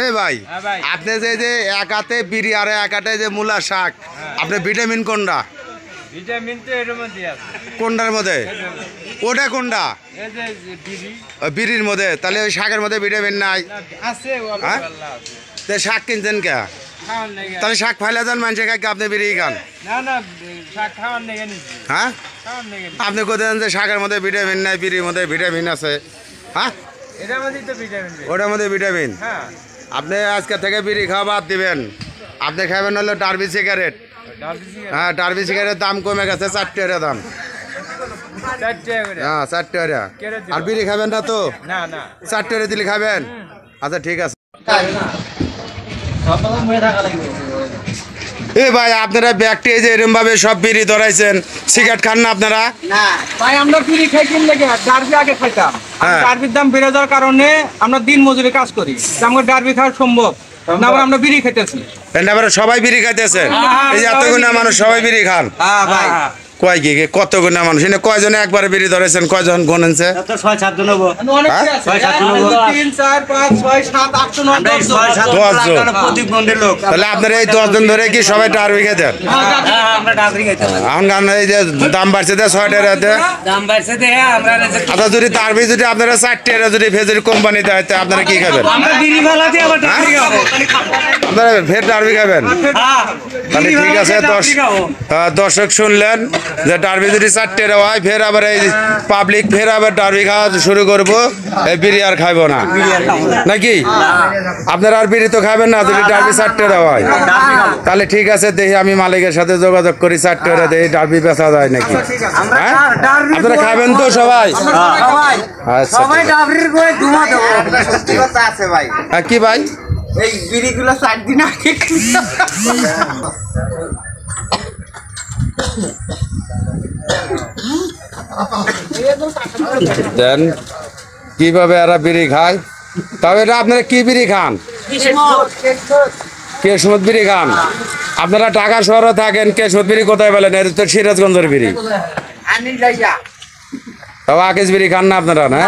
এই ভাই আপনি যে এক হাতে বিড়ি আর এক হাতে যে মূলা শাক, আপনি ভিটামিন কোনটা? ভিটামিন তো এর মধ্যে আছে। কোনটার মধ্যে? ওটা কোনটা? এই যে বিড়ি। বিড়ির মধ্যে? তাহলে ওই শাকের মধ্যে ভিটামিন নাই? আছে, হ্যাঁ? আছে। শাক কিনছেন কে? খাওয়ার লেগে। তাহলে শাক ফাইলে যান মানুষের কাছে, আপনি বিড়ি খান? না না, শাক খাওয়ার লেগে নিচ্ছি। হ্যাঁ, খাওয়ার লেগে। আপনি কোথায় যে শাকের মধ্যে ভিটামিন নাই, বিড়ির মধ্যে ভিটামিন আছে? হ্যাঁ, এটার মধ্যেই তো ভিটামিন। ওটার মধ্যে ভিটামিন। হ্যাঁ, আপনি আজকে থেকে বিড়ি খাওয়া বাদ দিবেন, আপনি খাবেন হলো ডার্বি সিগারেট। হ্যাঁ, ডার্বি সিগারেটের দাম কমে গেছে, 4 টাকা দাম। 4 টাকা করে। হ্যাঁ, 4 টাকা। আর বিড়ি খাবেন না তো? না না, 4 টাকা দিলে খাবেন? আচ্ছা ঠিক আছে। এ ভাই, আপনারা ব্যাগটি যে এরকম ভাবে সব বিড়ি ধরাইছেন, সিগারেট খান না আপনারা? না ভাই, আমরা বিড়ি খাই কিন লেগে ডার্বি আগে খাইতাম। ডার্বির দাম বেড়ে যাওয়ার কারণে আমরা দিন মজুরি কাজ করি, আমাদের ডার্বি খাওয়া সম্ভব না, আমরা বিড়ি খাইতেছি। সবাই বিড়ি খাইতেছেন? এই যে এতগুলো মানুষ সবাই বিড়ি খান? ভাই কয় কি কত গুণা মানুষ? কয়জনে একবারে বিড়ি ধরেছেন? কয়জন গনেনছে? 6-7 জন হবো। 3, 4, 5, 6, 7, 8, 9, 10 জন প্রতিবন্ধী লোক। তাহলে আপনারা এই 10 জন ধরে কি সবাই ডার্বি খেতেন? আমরা ডার্বি খাইতাম। এখন এই যে দাম বাড়ছে, 6 টাকা দাম বাড়ছে দে আমরা। আচ্ছা, যদি ডার্বি যদি আপনারা 4 টাকা যদি ফেজের কোম্পানি দেয়, আপনারা কি খাবেন? আমরা বিড়ি বালা দিয়ে আবার ডার্বি খাবো। আপনারা ফের ডার্বি খাবেন? তাহলে ঠিক আছে। দর্শক শুনলেন যে ডার্বি যদি 4 টাকা হয়, ফের আবার এই পাবলিক ফের আবার ডার্বি খাওয়া শুরু করবো, এই বিড়ি আর খাইবো না নাকি? আপনারা আর বিড়ি তো খাবেন না যদি ডার্বি 4 টাকা হয়? তাহলে ঠিক আছে, দেখি আমি মালিকের সাথে যোগাযোগ করি, 4 টাকা দেখি ডার্বি বেচা যায় নাকি। হ্যাঁ, আপনারা খাবেন তো সবাই? আচ্ছা, কি ভাই এই বিড়িগুলো 4 দিন আগে দেন কিভাবে এরা বিড়ি খায়? তবে এটা আপনারা কি বিড়ি খান? কেশমত বিড়ি খান? আপনারা ঢাকা শহরে থাকেন, কেশমত বিড়ি কোথায় বলেন? এটা তো সিরাজগঞ্জের বিড়ি। তবে আকিস বিড়ি খান না আপনারা? না।